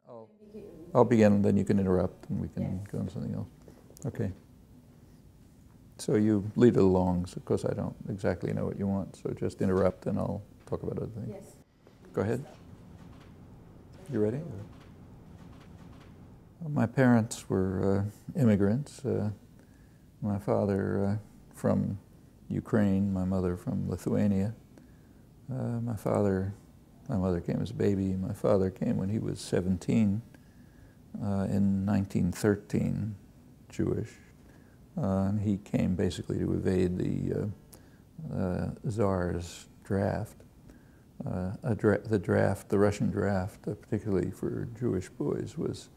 I'll, I'll begin, and then you can interrupt, and we can go on something else. Okay. So you lead it along, so of course I don't exactly know what you want, so just interrupt and I'll talk about other things. Yes. Go ahead. You ready? My parents were immigrants. My father from Ukraine, my mother from Lithuania. My mother came as a baby. My father came when he was 17 in 1913, Jewish. He came basically to evade the Tsar's draft. The Russian draft, particularly for Jewish boys, was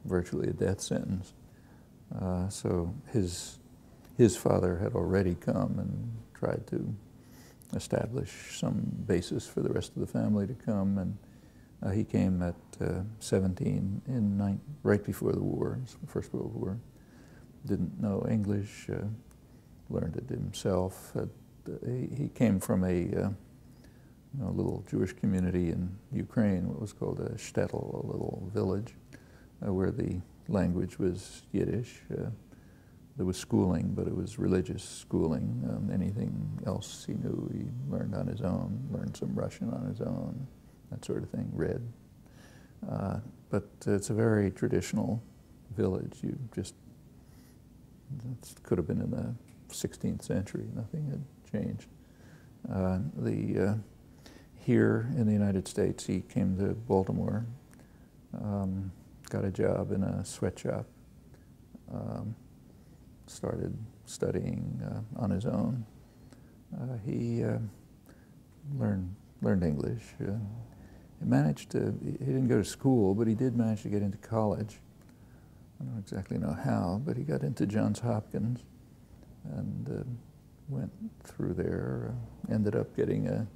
virtually a death sentence. So his father had already come and tried to establish some basis for the rest of the family to come, and he came at 17 right before the war, the First World War. Didn't know English, learned it himself. He came from a little Jewish community in Ukraine, what was called a shtetl, a little village, where the language was Yiddish. There was schooling, but it was religious schooling. Anything else he knew, he learned on his own, learned some Russian on his own, that sort of thing, read. But it's a very traditional village. It could have been in the 16th century. Nothing had changed. Here in the United States, he came to Baltimore, got a job in a sweatshop, started studying on his own. He learned English. He didn't go to school, but he did manage to get into college. I don't exactly know how, but he got into Johns Hopkins and went through there, ended up getting a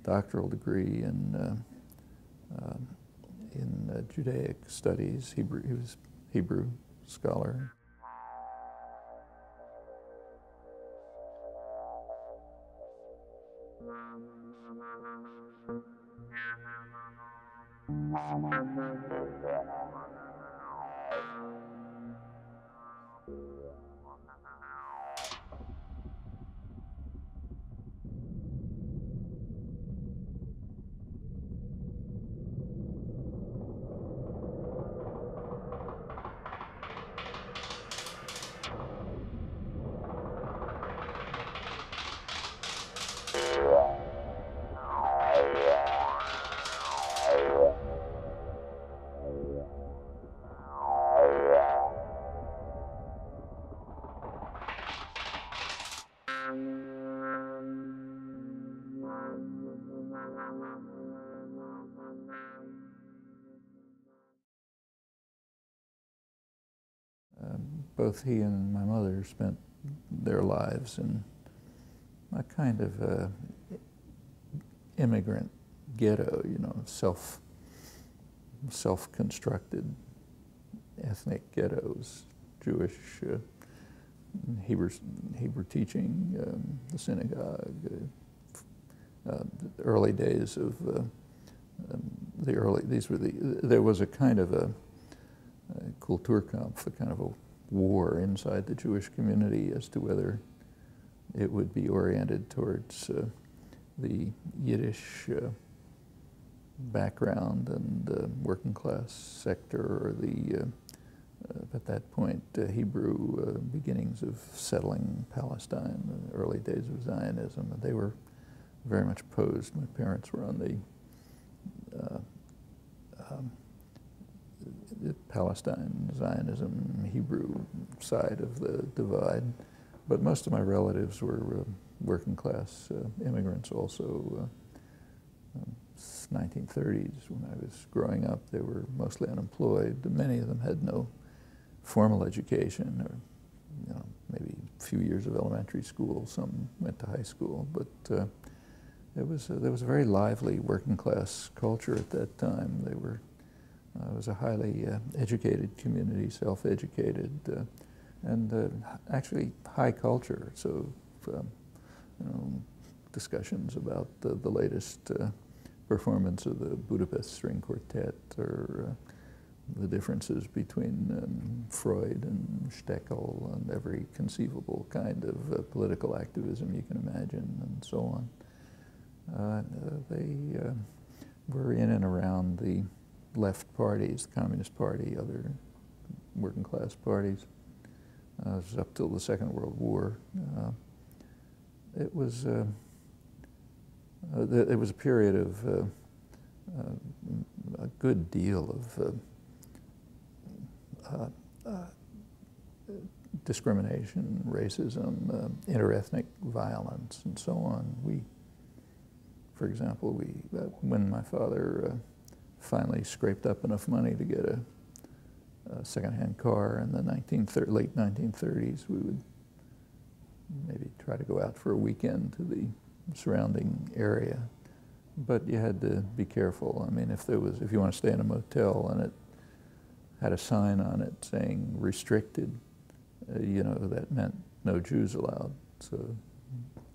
doctoral degree in Judaic studies. He was Hebrew scholar. Both he and my mother spent their lives in a kind of immigrant ghetto, self-constructed ethnic ghettos, Jewish, Hebrew teaching, the synagogue, the early days of there was a kind of a Kulturkampf, a kind of a war inside the Jewish community as to whether it would be oriented towards the Yiddish background and working class sector, or the at that point Hebrew beginnings of settling Palestine, the early days of Zionism, and they were very much opposed. My parents were on the Palestine, Zionism, Hebrew side of the divide. But most of my relatives were working class immigrants also. 1930s, when I was growing up, they were mostly unemployed. Many of them had no formal education, or maybe a few years of elementary school. Some went to high school, but there was a very lively working class culture at that time. It was a highly educated community, self-educated, and actually high culture. So, discussions about the latest performance of the Budapest String Quartet, or the differences between Freud and Steckel and every conceivable kind of political activism you can imagine, and so on. They were in and around the left parties, the Communist Party, other working class parties. It was up till the Second World War. It was a period of a good deal of discrimination, racism, interethnic violence, and so on. For example, when my father finally scraped up enough money to get a second-hand car in the late 1930s, we would maybe try to go out for a weekend to the surrounding area. But you had to be careful. I mean, if you want to stay in a motel and it had a sign on it saying restricted, that meant no Jews allowed, so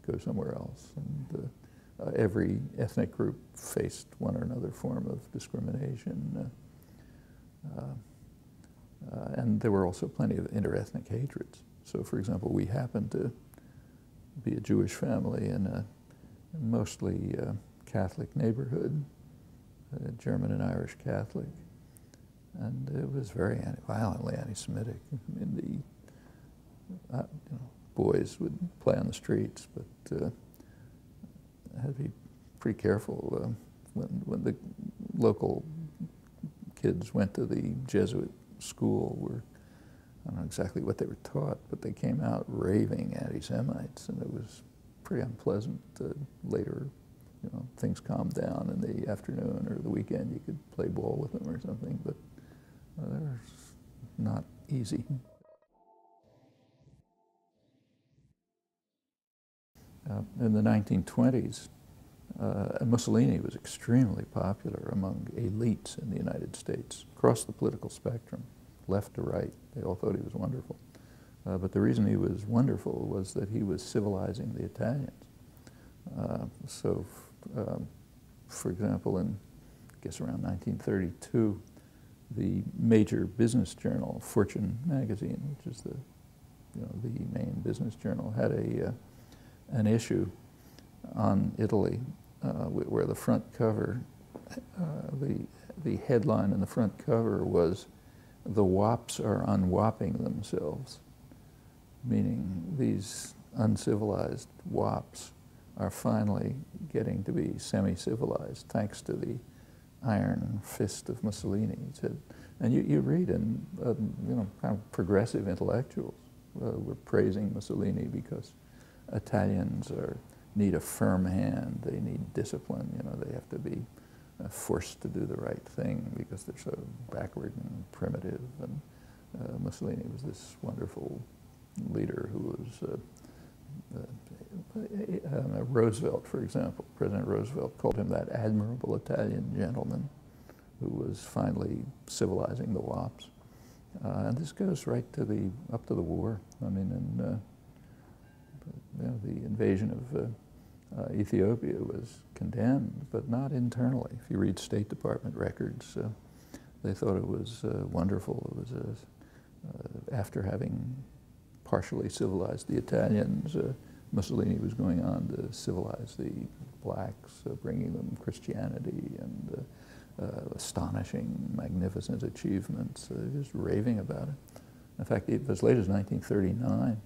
go somewhere else. And every ethnic group faced one or another form of discrimination. And there were also plenty of interethnic hatreds. So, for example, we happened to be a Jewish family in a mostly Catholic neighborhood, German and Irish Catholic, and it was very violently anti-Semitic. I mean, boys would play on the streets, but had to be pretty careful when the local kids went to the Jesuit school. I don't know exactly what they were taught, but they came out raving anti-Semites, and it was pretty unpleasant. Later, things calmed down in the afternoon or the weekend. You could play ball with them or something, but they were not easy. In the 1920s, Mussolini was extremely popular among elites in the United States, across the political spectrum, left to right. They all thought he was wonderful. But the reason he was wonderful was that he was civilizing the Italians. For example, in, I guess, around 1932, the major business journal, Fortune magazine, which is the main business journal, had an issue on Italy where the front cover, the headline in the front cover was, "The wops are unwopping themselves," meaning these uncivilized wops are finally getting to be semi-civilized thanks to the iron fist of Mussolini. He said, and you read in kind of progressive intellectuals were praising Mussolini because Italians need a firm hand, they need discipline, they have to be forced to do the right thing because they're so backward and primitive. And Mussolini was this wonderful leader who was Roosevelt, for example. President Roosevelt called him that admirable Italian gentleman who was finally civilizing the wops. And this goes right to up to the war. I mean, the invasion of Ethiopia was condemned, but not internally. If you read State Department records, they thought it was wonderful. It was after having partially civilized the Italians, Mussolini was going on to civilize the blacks, bringing them Christianity and astonishing, magnificent achievements, just raving about it. In fact, as late as 1939,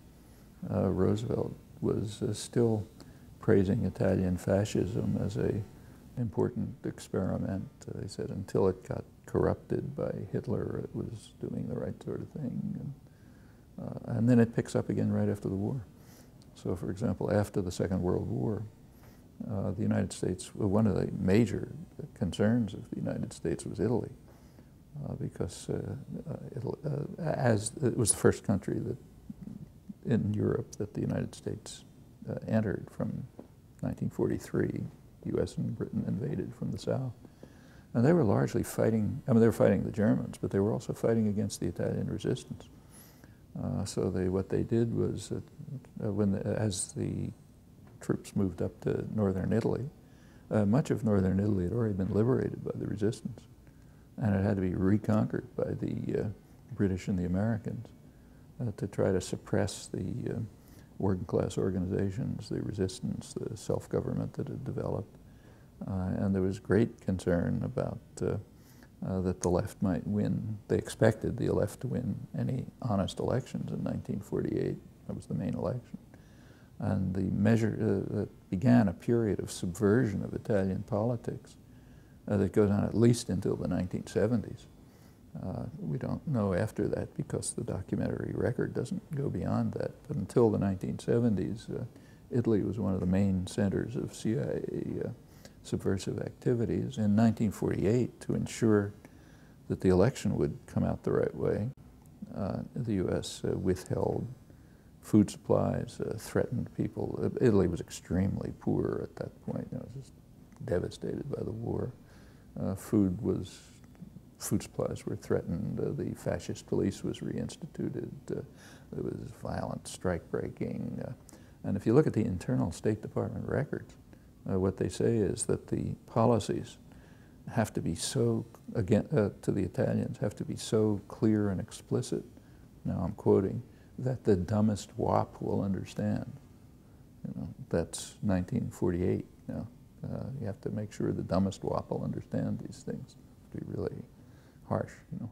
Roosevelt was still praising Italian fascism as an important experiment. He said until it got corrupted by Hitler, it was doing the right sort of thing. And then it picks up again right after the war. So, for example, after the Second World War, the United States, one of the major concerns of the United States was Italy, because as it was the first country in Europe that the United States entered from 1943. U.S. and Britain invaded from the south. And they were largely fighting, they were fighting the Germans, but they were also fighting against the Italian resistance. So what they did was, as the troops moved up to northern Italy, much of northern Italy had already been liberated by the resistance, and it had to be reconquered by the British and the Americans to try to suppress the working class organizations, the resistance, the self-government that had developed. And there was great concern about that the left might win. They expected the left to win any honest elections in 1948. That was the main election. And the measure that began a period of subversion of Italian politics that goes on at least until the 1970s. We don't know after that because the documentary record doesn't go beyond that. But until the 1970s, Italy was one of the main centers of CIA subversive activities. In 1948, to ensure that the election would come out the right way, the U.S. Withheld food supplies, threatened people. Italy was extremely poor at that point. It was just devastated by the war. Food supplies were threatened. The fascist police was reinstituted. There was violent strike breaking. And if you look at the internal State Department records, what they say is that the policies have to be so, again, to the Italians, have to be so clear and explicit, now I'm quoting, that the dumbest wop will understand. You know, that's 1948. You know, you have to make sure the dumbest wop will understand these things. It'd be really harsh, you know.